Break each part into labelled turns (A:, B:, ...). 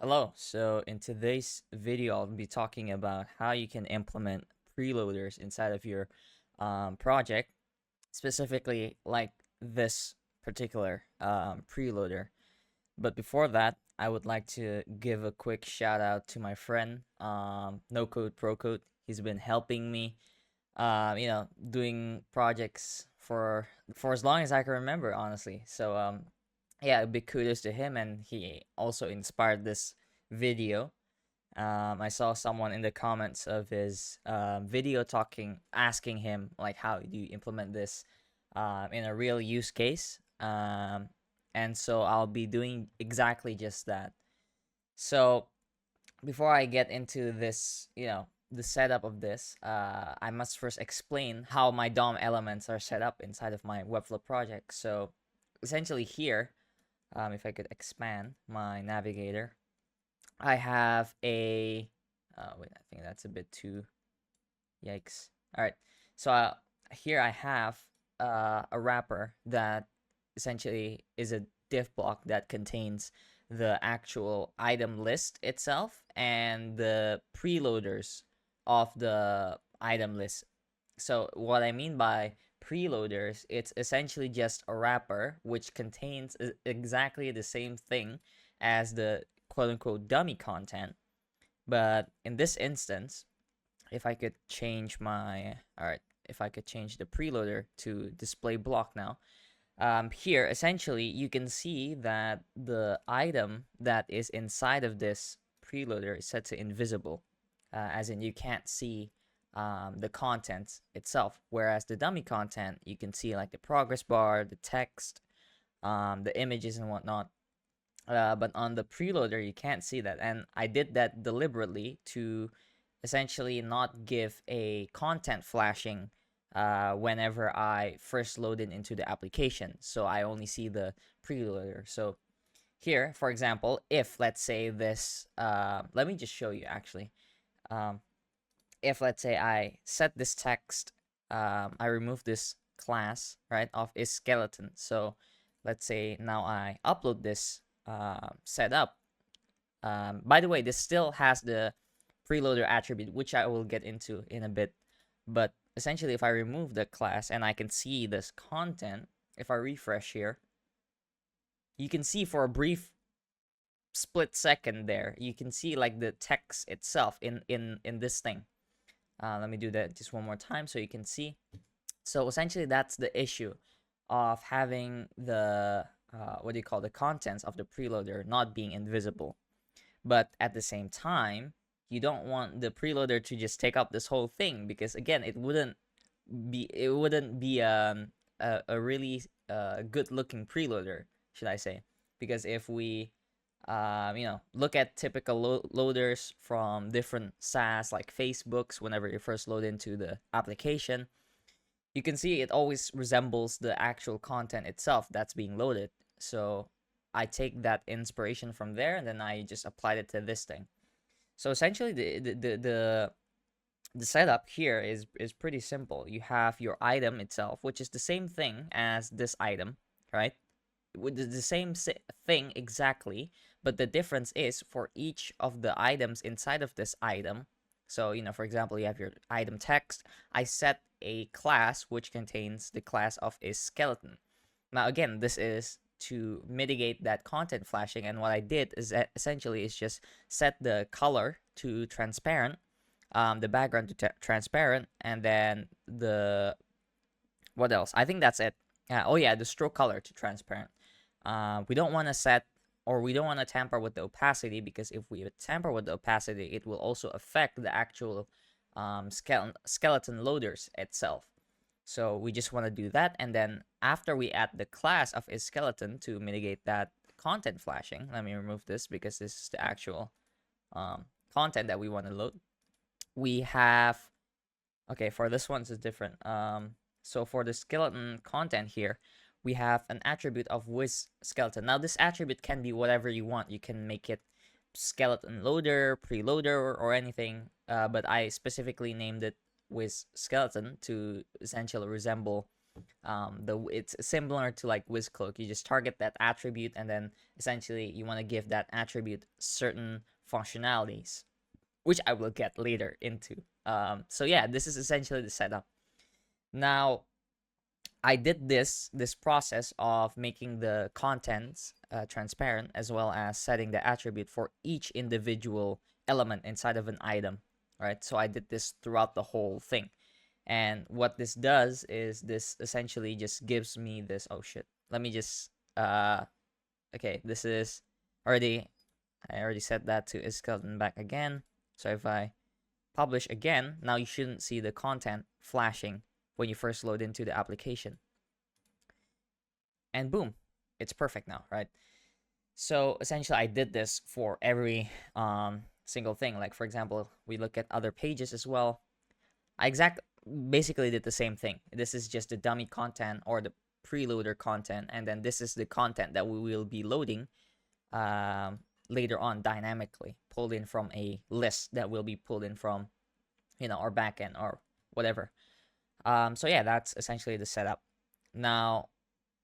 A: Hello, so in today's video, I'll be talking about how you can implement preloaders inside of your project, specifically like this particular preloader. But before that, I would like to give a quick shout out to my friend, No Code Pro Code. He's been helping me, doing projects for as long as I can remember, honestly. So yeah, a big kudos to him, and he also inspired this video. I saw someone in the comments of his video asking him like, how do you implement this in a real use case? And so I'll be doing exactly just that. So before I get into this, the setup of this, I must first explain how my DOM elements are set up inside of my Webflow project. So essentially here, if I could expand my navigator, I have a wait, I think that's a bit too yikes. All right, so here I have a wrapper that essentially is a div block that contains the actual item list itself and the preloaders of the item list. So what I mean by preloaders, it's essentially just a wrapper which contains exactly the same thing as the quote unquote dummy content. But in this instance, if I could change if I could change the preloader to display block now, here essentially you can see that the item that is inside of this preloader is set to invisible, as in you can't see the content itself, whereas the dummy content you can see like the progress bar, the text, the images and whatnot. But on the preloader you can't see that, and I did that deliberately to essentially not give a content flashing whenever I first load it into the application, so I only see the preloader. So here, for example, if let's say this, let me just show you actually. If let's say I set this text, I remove this class, right, of is skeleton. So let's say now I upload this setup. By the way, this still has the preloader attribute, which I will get into in a bit. But essentially, if I remove the class and I can see this content, if I refresh here, you can see for a brief split second there, you can see like the text itself in this thing. Let me do that just one more time so you can see. So essentially, that's the issue of having the the contents of the preloader not being invisible. But at the same time, you don't want the preloader to just take up this whole thing, because again, it wouldn't be a really good looking preloader, should I say? Because if we look at typical loaders from different SaaS like Facebook's, whenever you first load into the application, you can see it always resembles the actual content itself that's being loaded. So I take that inspiration from there, and then I just applied it to this thing. So essentially, the setup here is pretty simple. You have your item itself, which is the same thing as this item, right? With the same thing exactly, but the difference is for each of the items inside of this item. So, for example, you have your item text. I set a class which contains the class of is skeleton. Now, again, this is to mitigate that content flashing, and what I did is essentially is just set the color to transparent, the background to transparent, and then what else? I think that's it. Oh yeah, the stroke color to transparent. We don't want to set, or we don't want to tamper with the opacity, because if we tamper with the opacity, it will also affect the actual skeleton loaders itself. So we just want to do that, and then after we add the class of is skeleton to mitigate that content flashing, let me remove this because this is the actual content that we want to load. We have, okay, for this one it's different. So for the skeleton content here, we have an attribute of Whiz skeleton. Now this attribute can be whatever you want. You can make it skeleton loader, preloader, or anything, but I specifically named it Whiz skeleton to essentially resemble It's similar to like Whiz cloak. You just target that attribute, and then essentially you want to give that attribute certain functionalities, which I will get later into. So yeah, this is essentially the setup. Now, I did this process of making the contents transparent, as well as setting the attribute for each individual element inside of an item, right? So I did this throughout the whole thing. And what this does is this essentially just gives me this, oh shit. Let me just okay, this is already, I already set that to is skeleton back again. So if I publish again, now you shouldn't see the content flashing when you first load into the application. And boom, it's perfect now, right? So essentially I did this for every single thing. Like for example, we look at other pages as well. I basically did the same thing. This is just the dummy content or the preloader content, and then this is the content that we will be loading later on dynamically, pulled in from a list that will be pulled in from, you know, our backend or whatever. So yeah, that's essentially the setup. Now,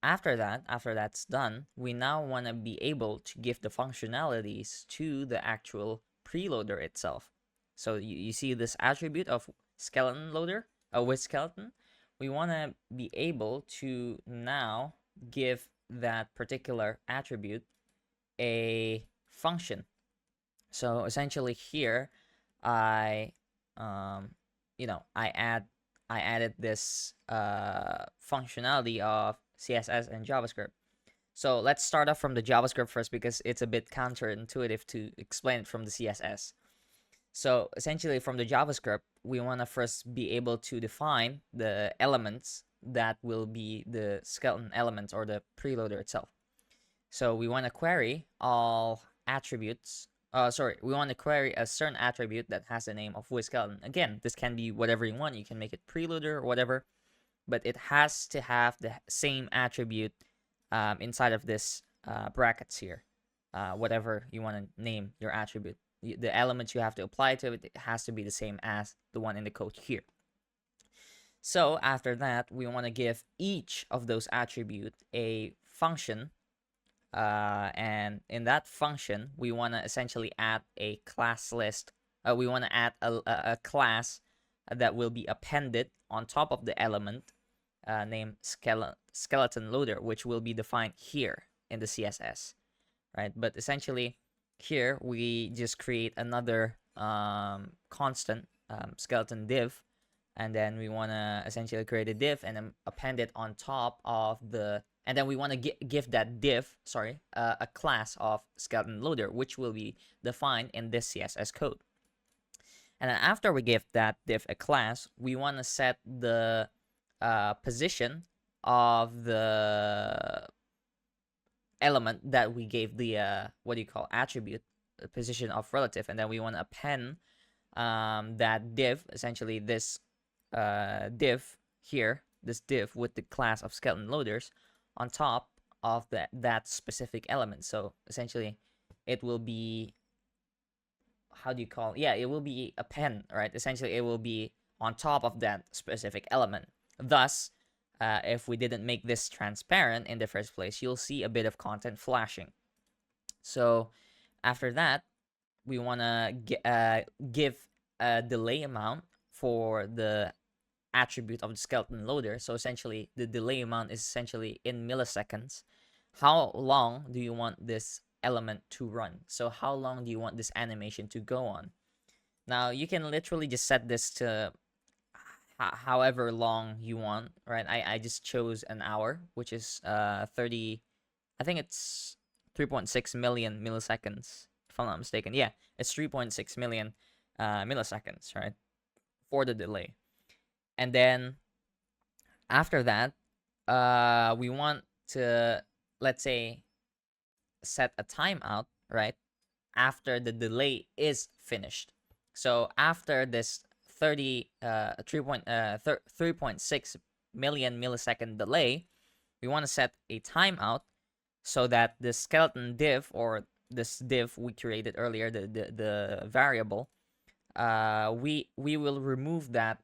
A: after that's done, we now want to be able to give the functionalities to the actual preloader itself. So you see this attribute of skeleton loader with skeleton. We want to be able to now give that particular attribute a function. So essentially here, I I added this functionality of CSS and JavaScript. So let's start off from the JavaScript first, because it's a bit counterintuitive to explain it from the CSS. So essentially from the JavaScript, we want to first be able to define the elements that will be the skeleton elements or the preloader itself. So we want to query all attributes. We want to query a certain attribute that has the name of Whiz skeleton. Again, this can be whatever you want. You can make it preloader or whatever, but it has to have the same attribute inside of this brackets here. Whatever you want to name your attribute, the elements you have to apply to it has to be the same as the one in the code here. So after that, we want to give each of those attributes a function, and in that function, we want to essentially add a class list. We want to add a class that will be appended on top of the element named skeleton loader, which will be defined here in the CSS, right? But essentially, here we just create another constant skeleton div, and then we want to essentially create a div and then append it on top of the, and then we want to give that div, a class of skeleton loader, which will be defined in this CSS code. And then after we give that div a class, we want to set the position of the element that we gave the attribute, position of relative, and then we want to append that div, essentially this div here, this div with the class of skeleton loaders on top of that specific element. So essentially it will be, it will be append, right? Essentially it will be on top of that specific element. Thus, if we didn't make this transparent in the first place, you'll see a bit of content flashing. So after that, we want to give a delay amount for the attribute of the skeleton loader. So essentially, the delay amount is essentially in milliseconds. How long do you want this element to run? So how long do you want this animation to go on? Now, you can literally just set this to however long you want, right? I just chose an hour, which is 30, I think it's 3.6 million milliseconds, if I'm not mistaken. Yeah, it's 3.6 million milliseconds, right, for the delay. And then after that, we want to, let's say, set a timeout, right, after the delay is finished. So after this 3.6 million millisecond delay, we want to set a timeout so that the skeleton div, or this div we created earlier, the variable, we will remove that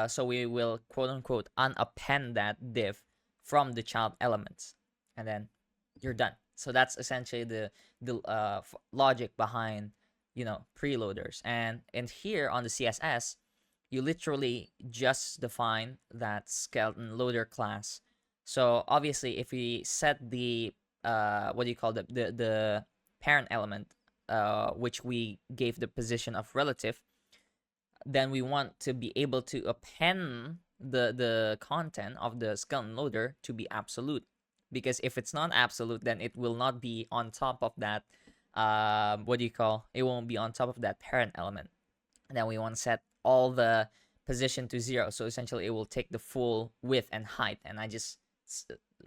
A: So we will quote unquote unappend that div from the child elements, and then you're done. So that's essentially the logic behind, you know, preloaders. And here on the CSS, you literally just define that skeleton loader class. So obviously, if we set the what do you call the parent element, which we gave the position of relative, then we want to be able to append the content of the skeleton loader to be absolute, because if it's not absolute, then it will not be on top of that what do you call, it won't be on top of that parent element. And then we want to set all the position to 0, so essentially it will take the full width and height, and I just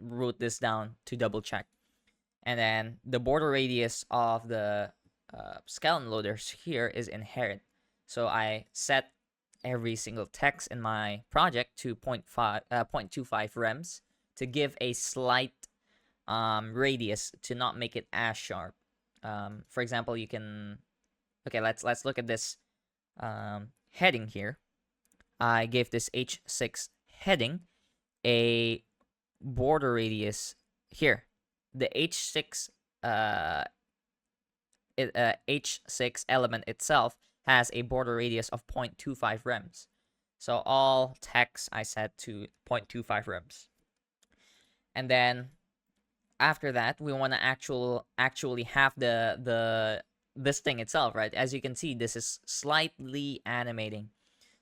A: wrote this down to double check. And then the border radius of the skeleton loaders here is inherent. So I set every single text in my project to 0.25 rems to give a slight radius to not make it as sharp. For example, you can, okay, let's look at this heading here. I gave this H6 heading a border radius here. The H6 H6 element itself has a border radius of 0.25 rems. So all text I set to 0.25 rems. And then after that, we want to actually have this thing itself, right? As you can see, this is slightly animating.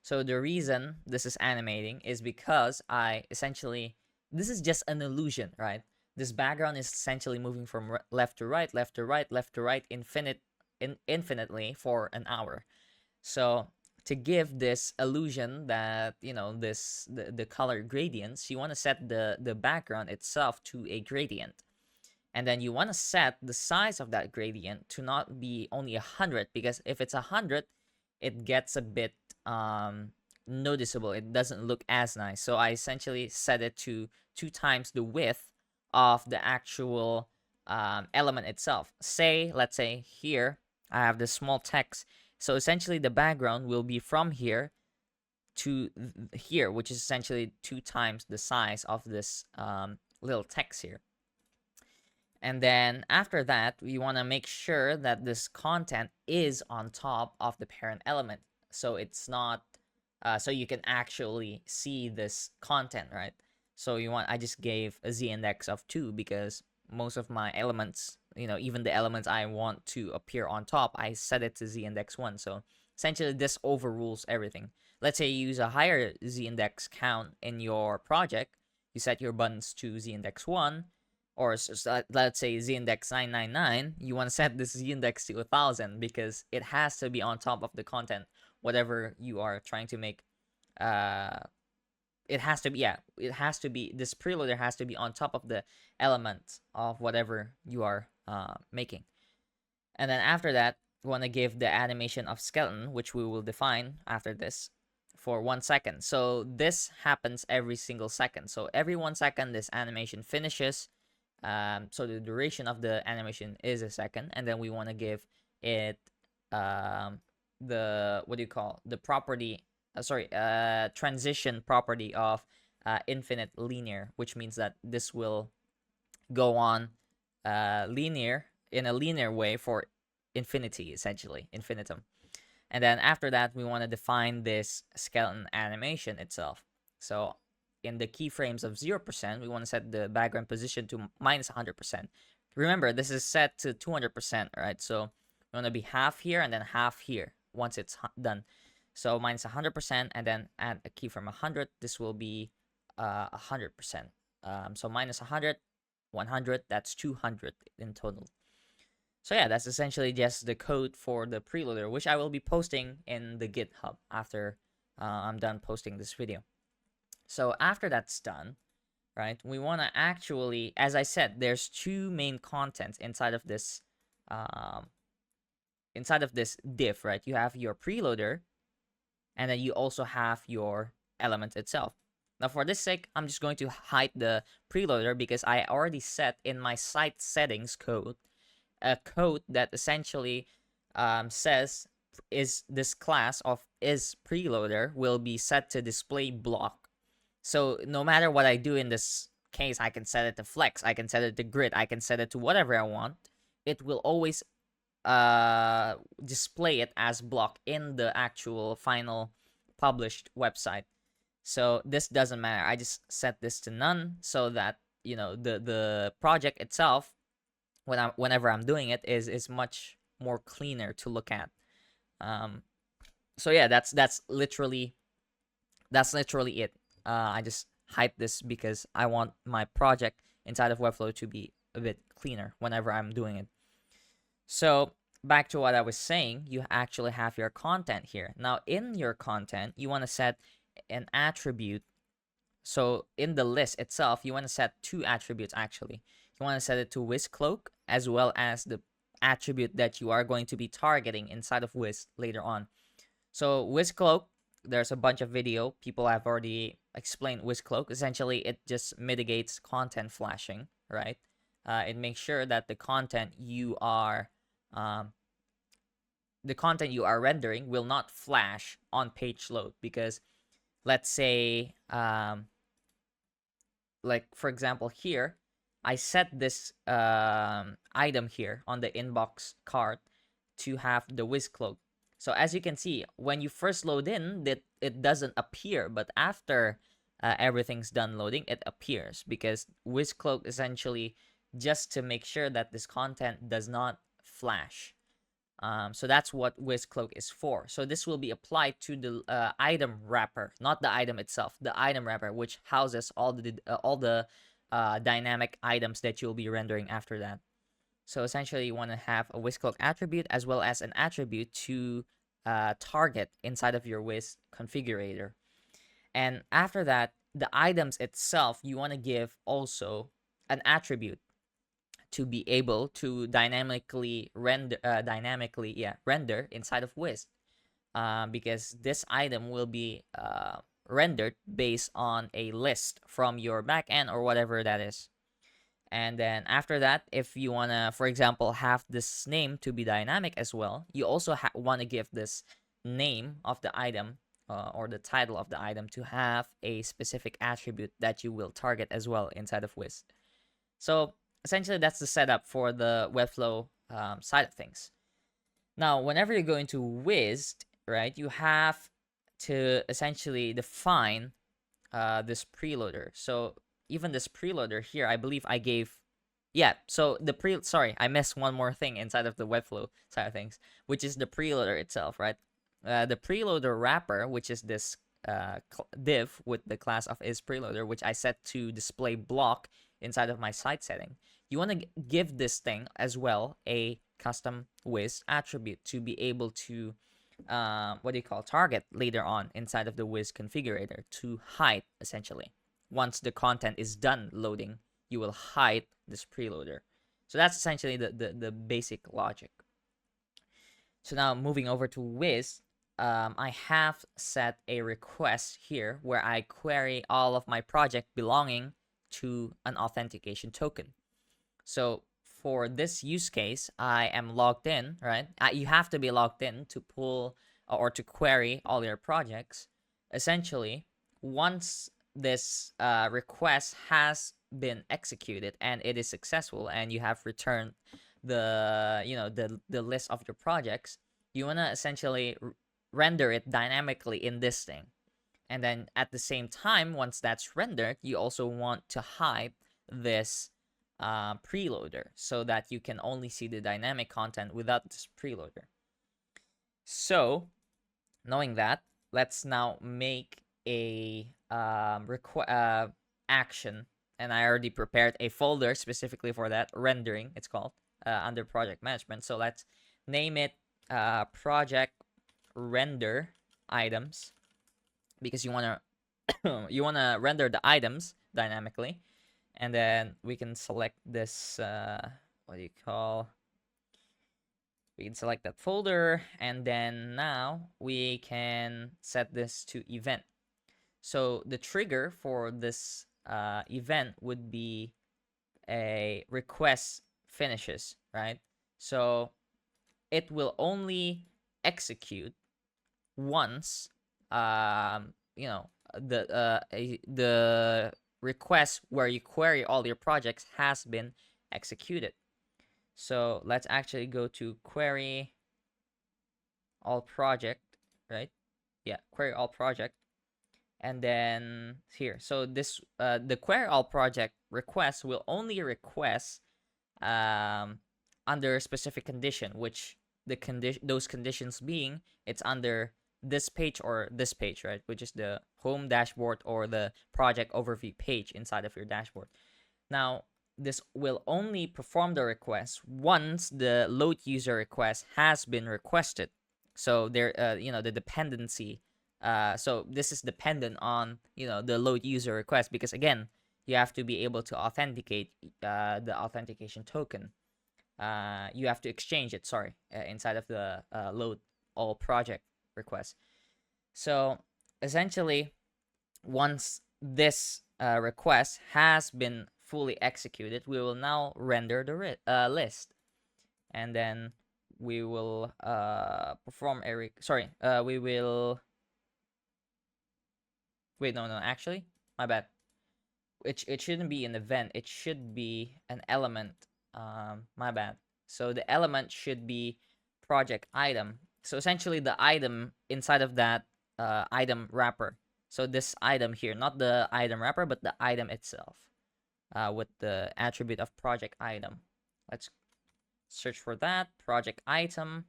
A: So the reason this is animating is because this is just an illusion, right? This background is essentially moving from left to right, left to right, left to right, infinitely for an hour. So to give this illusion that, you know, the color gradients, you want to set the background itself to a gradient. And then you want to set the size of that gradient to not be only 100, because if it's 100, it gets a bit noticeable. It doesn't look as nice. So I essentially set it to 2 times the width of the actual element itself. Let's say here I have this small text. So essentially the background will be from here to here, which is essentially 2 times the size of this little text here. And then after that, we want to make sure that this content is on top of the parent element. So it's not, so you can actually see this content, right? So I just gave a z index of 2 because most of my elements, you know, even the elements I want to appear on top, I set it to z index 1. So essentially this overrules everything. Let's say you use a higher z index count in your project. You set your buttons to z index 1, or let's say z index 999. You want to set this z index to 1000 because it has to be on top of the content, whatever you are trying to make. It has to be, this preloader has to be on top of the element of whatever you are making. And then after that, we want to give the animation of skeleton, which we will define after this, for 1 second. So this happens every single second. So every 1 second, this animation finishes. So the duration of the animation is a second, and then we want to give it the property, transition property of infinite linear, which means that this will go on linear, in a linear way for infinity, essentially infinitum. And then after that, we want to define this skeleton animation itself. So in the keyframes of 0%, we want to set the background position to minus 100%. Remember, this is set to 200%, right? So we want to be half here and then half here once it's done. So minus 100%, and then add a keyframe 100. This will be 100%. So minus 100, 100, that's 200 in total. So yeah, that's essentially just the code for the preloader, which I will be posting in the GitHub after I'm done posting this video. So after that's done, right, we want to actually, as I said, there's 2 main contents inside of this div, right? You have your preloader, and then you also have your element itself. Now for this sake, I'm just going to hide the preloader because I already set in my site settings code a code that essentially says is this class of is preloader will be set to display block. So no matter what I do in this case, I can set it to flex, I can set it to grid, I can set it to whatever I want. It will always display it as block in the actual final published website. So this doesn't matter. I just set this to none so that the project itself, whenever I'm doing it, is much more cleaner to look at. So yeah, that's literally it. I just hype this because I want my project inside of Webflow to be a bit cleaner whenever I'm doing it. So back to what I was saying, you actually have your content here. Now in your content, you want to set an attribute. So in the list itself, you want to set two attributes actually. You want to set it to Whiz cloak as well as the attribute that you are going to be targeting inside of Whiz later on. So Whiz cloak, there's a bunch of video. People have already explained Whiz cloak. Essentially, it just mitigates content flashing, right? It makes sure that the content you are rendering will not flash on page load, because let's say like for example here, I set this item here on the inbox cart to have the Whiz cloak. So as you can see, when you first load in, it doesn't appear, but after everything's done loading, it appears, because Whiz cloak essentially just to make sure that this content does not flash. So that's what Whiz cloak is for. So this will be applied to the item wrapper, not the item itself, the item wrapper, which houses all the dynamic items that you'll be rendering after that. So essentially, you want to have a Whiz cloak attribute as well as an attribute to target inside of your Whiz configurator. And after that, the items itself, you want to give also an attribute to be able to dynamically render inside of Whiz, because this item will be rendered based on a list from your backend or whatever that is. And then after that, if you want to, for example, have this name to be dynamic as well, you also want to give this name of the item or the title of the item to have a specific attribute that you will target as well inside of Whiz. So essentially, that's the setup for the Webflow side of things. Now, whenever you're going to Wized, right, you have to essentially define this preloader. So even this preloader here, I believe I gave, so sorry, I missed one more thing inside of the Webflow side of things, which is the preloader itself, right? The preloader wrapper, which is this div with the class of is preloader, which I set to display block inside of my site setting. You want to give this thing as well a custom Whiz attribute to be able to target later on inside of the Whiz configurator to hide, essentially. Once the content is done loading, you will hide this preloader. So that's essentially the basic logic. So now moving over to Whiz, I have set a request here where I query all of my project belonging to an authentication token. So for this use case, I am logged in, right? You have to be logged in to pull or to query all your projects. Essentially, once this request has been executed and it is successful, and you have returned the list of your projects, you want to essentially render it dynamically in this thing. And then at the same time, once that's rendered, you also want to hide this preloader so that you can only see the dynamic content without this preloader. So knowing that, let's now make a action, and I already prepared a folder specifically for that, rendering it's called, under project management. So let's name it project render items, because you want to render the items dynamically. And then we can select this we can select that folder, and then now we can set this to event. So the trigger for this event would be a request finishes, right? So it will only execute once you know, the request where you query all your projects has been executed. So let's actually go to query all project, right? Yeah, query all project. And then here, so this the query all project request will only request under a specific condition, which those conditions being it's under this page or this page, right? Which is the home dashboard or the project overview page inside of your dashboard. Now, this will only perform the request once the load user request has been requested. So there, the dependency. So this is dependent on the load user request, because again, you have to be able to authenticate the authentication token. You have to exchange it. Sorry, inside of the load all project request. So essentially, once this request has been fully executed, we will now render the list, and then we will perform a we will wait, no, actually, my bad. It shouldn't be an event, it should be an element. My bad. So the element should be project item. So essentially the item inside of that item wrapper. So this item here, not the item wrapper, but the item itself, with the attribute of project item. Let's search for that project item,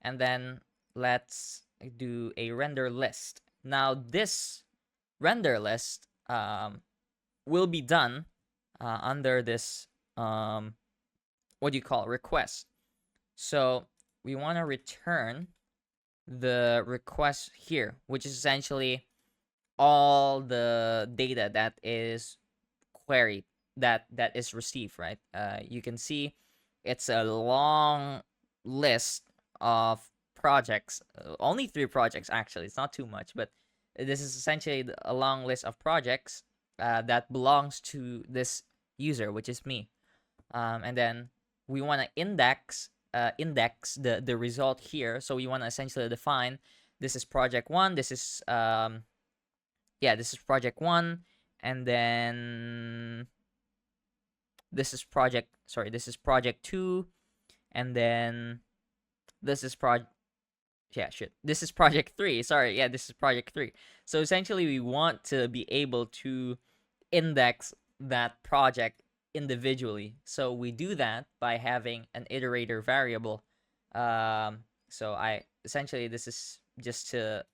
A: and then let's do a render list. Now this render list will be done under this what do you call it? Request. So we want to return the request here, which is essentially all the data that is queried, that is received, right? You can see it's a long list of projects, only 3 projects actually. It's not too much, but this is essentially a long list of projects that belongs to this user, which is me. And then we want to index the result here. So we want to essentially define, this is project 1, this is this is project 1, and then this is project 2, and then this is this is project 3. Sorry, yeah, this is project 3. So essentially we want to be able to index that project individually. So we do that by having an iterator variable. So this is just to,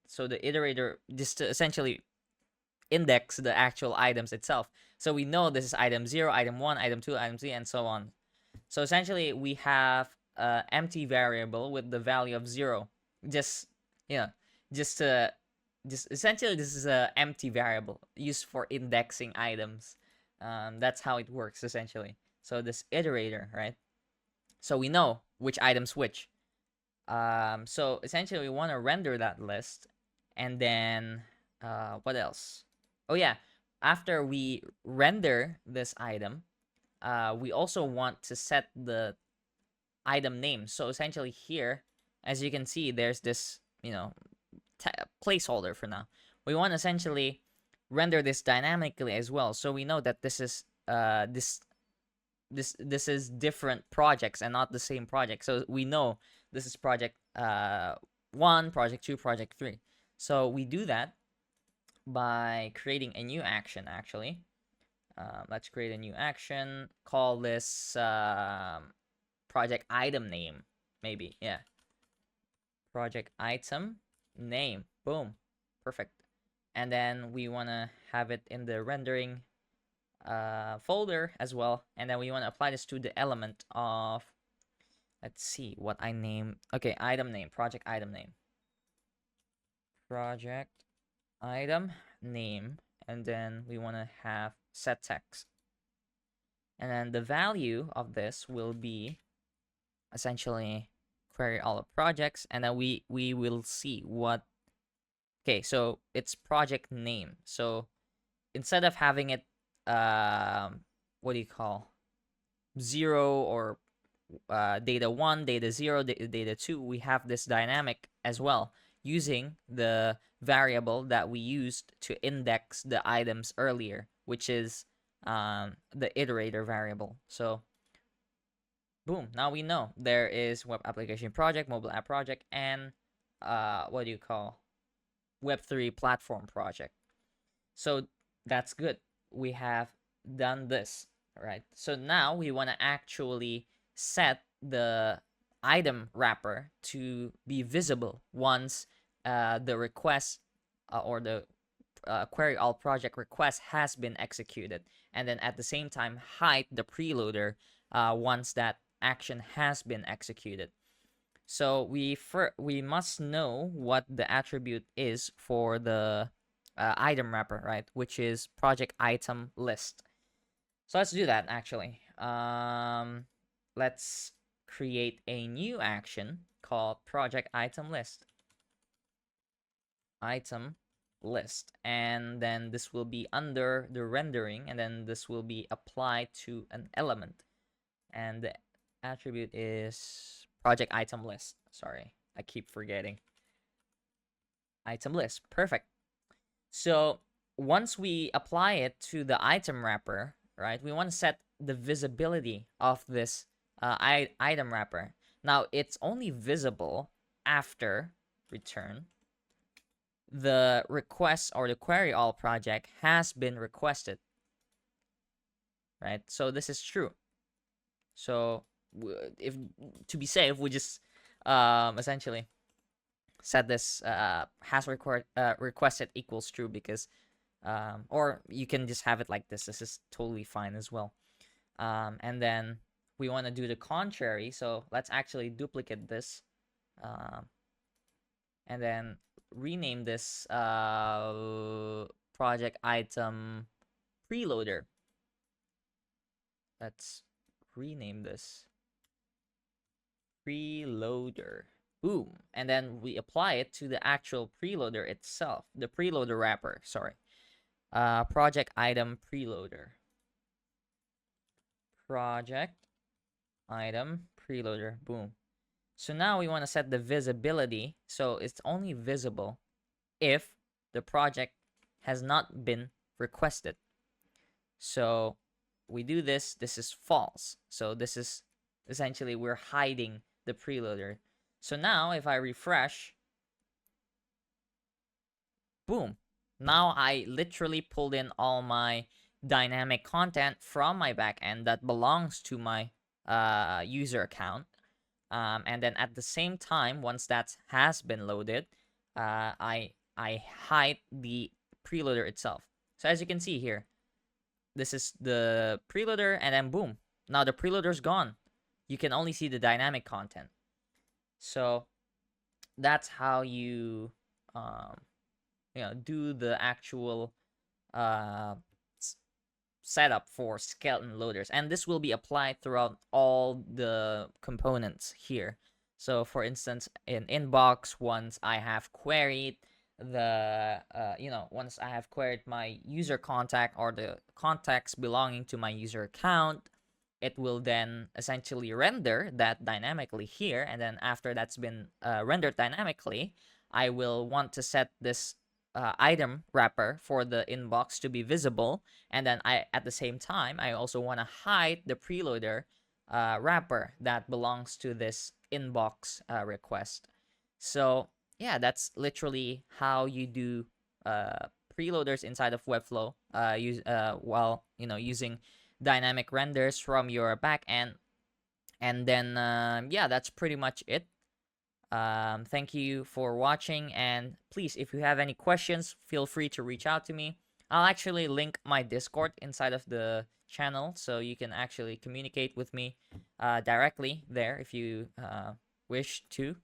A: so the iterator just to essentially index the actual items itself. So we know this is item 0, item 1, item 2, item 3, and so on. So essentially we have an empty variable with the value of 0. Essentially this is an empty variable used for indexing items. That's how it works essentially. So this iterator, right? So we know which items which. So essentially we want to render that list, and then what else? Oh yeah, after we render this item, we also want to set the item name. So essentially here, as you can see, there's this placeholder for now. We want to essentially render this dynamically as well, so we know that this is this is different projects and not the same project. So we know this is project 1, project 2, project 3. So we do that by creating a new action. Actually, let's create a new action, call this project item name, maybe. Yeah, project item name. Boom, perfect. And then we want to have it in the rendering folder as well, and then we want to apply this to the element of, let's see what I name. Okay, item name, project item name, and then we want to have set text, and then the value of this will be essentially query all of projects, and then we will see what. Okay, so it's project name. So instead of having it what do you call 0 or data 1, data 0, data 2, we have this dynamic as well using the variable that we used to index the items earlier, which is the iterator variable. So boom, now we know there is web application project, mobile app project, and what do you call Web3 platform project. So that's good. We have done this, right? So now we want to actually set the item wrapper to be visible once the request or the query all project request has been executed, and then at the same time hide the preloader once that action has been executed. So we must know what the attribute is for the item wrapper, right? Which is project item list. So let's do that actually. Let's create a new action called project item list. Item list, and then this will be under the rendering, and then this will be applied to an element, and the attribute is project item list. Sorry, I keep forgetting. Item list. Perfect. So once we apply it to the item wrapper, right, we want to set the visibility of this item wrapper. Now it's only visible after return the request or the query all project has been requested, right? So this is true. So if to be safe, we just essentially set this has requested equals true, because or you can just have it like this. This is totally fine as well. And then we want to do the contrary. So let's actually duplicate this, and then rename this project item preloader. Let's rename this preloader. Boom. And then we apply it to the actual preloader itself, the preloader wrapper, sorry. Project item preloader. Project item preloader. Boom. So now we want to set the visibility, so it's only visible if the project has not been requested. So we do this, this is false. So this is essentially we're hiding the preloader. So now if I refresh, boom. Now I literally pulled in all my dynamic content from my backend that belongs to my user account. And then at the same time, once that has been loaded, I hide the preloader itself. So as you can see here, this is the preloader, and then boom, now the preloader's gone. You can only see the dynamic content. So that's how you do the actual setup for skeleton loaders, and this will be applied throughout all the components here. So for instance, in inbox, once I have queried the once I have queried my user contact or the contacts belonging to my user account, it will then essentially render that dynamically here, and then after that's been rendered dynamically, I will want to set this item wrapper for the inbox to be visible, and then at the same time I also want to hide the preloader wrapper that belongs to this inbox request. So yeah, that's literally how you do preloaders inside of Webflow while using dynamic renders from your backend. And then yeah, that's pretty much it. Thank you for watching, and please, if you have any questions, feel free to reach out to me. I'll actually link my Discord inside of the channel, so you can actually communicate with me directly there if you wish to.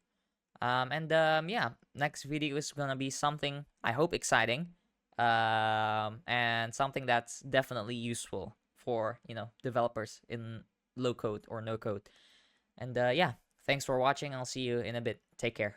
A: Yeah, next video is gonna be something I hope exciting, and something that's definitely useful for developers in low code or no code. And yeah, thanks for watching. I'll see you in a bit. Take care.